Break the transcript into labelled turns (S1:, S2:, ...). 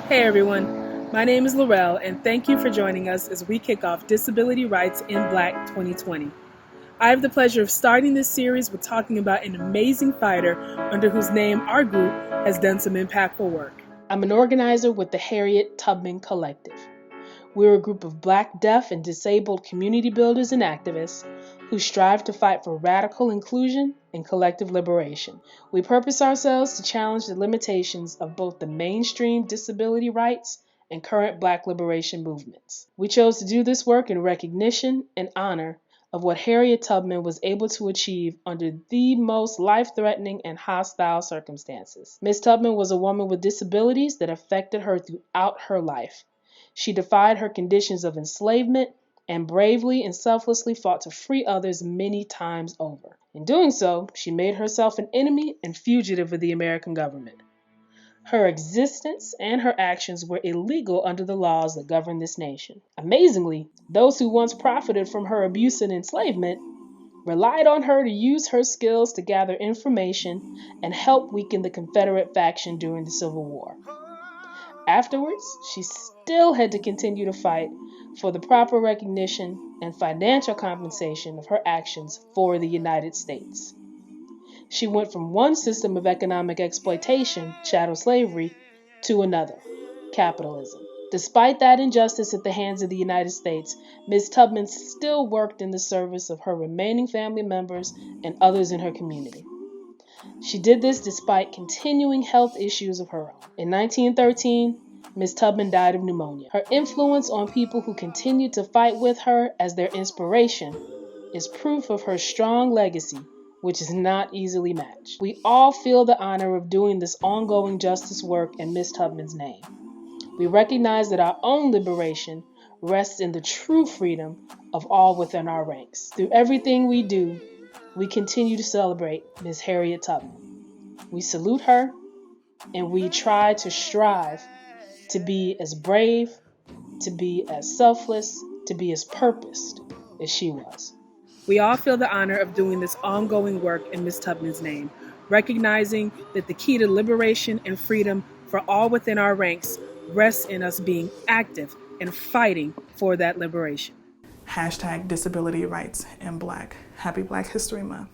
S1: Hey everyone, my name is Lorrell and thank you for joining us as we kick off Disability Rights in Black 2020. I have the pleasure of starting this series with talking about an amazing fighter under whose name our group has done some impactful work. I'm an organizer with the Harriet Tubman Collective. We're a group of Black, deaf, and disabled community builders and activists who strive to fight for radical inclusion and collective liberation. We purpose ourselves to challenge the limitations of both the mainstream disability rights and current Black liberation movements. We chose to do this work in recognition and honor of what Harriet Tubman was able to achieve under the most life-threatening and hostile circumstances. Ms. Tubman was a woman with disabilities that affected her throughout her life. She defied her conditions of enslavement and bravely and selflessly fought to free others many times over. In doing so, she made herself an enemy and fugitive of the American government. Her existence and her actions were illegal under the laws that govern this nation. Amazingly, those who once profited from her abuse and enslavement relied on her to use her skills to gather information and help weaken the Confederate faction during the Civil War. Afterwards, she still had to continue to fight for the proper recognition and financial compensation of her actions for the United States. She went from one system of economic exploitation, chattel slavery, to another, capitalism. Despite that injustice at the hands of the United States, Ms. Tubman still worked in the service of her remaining family members and others in her community. She did this despite continuing health issues of her own. In 1913, Ms. Tubman died of pneumonia. Her influence on people who continued to fight with her as their inspiration is proof of her strong legacy, which is not easily matched. We all feel the honor of doing this ongoing justice work in Ms. Tubman's name. We recognize that our own liberation rests in the true freedom of all within our ranks. Through everything we do, we continue to celebrate Ms. Harriet Tubman. We salute her, and we try to strive to be as brave, to be as selfless, to be as purposed as she was. We all feel the honor of doing this ongoing work in Ms. Tubman's name, recognizing that the key to liberation and freedom for all within our ranks rests in us being active and fighting for that liberation.
S2: #Disability Rights in Black. Happy Black History Month.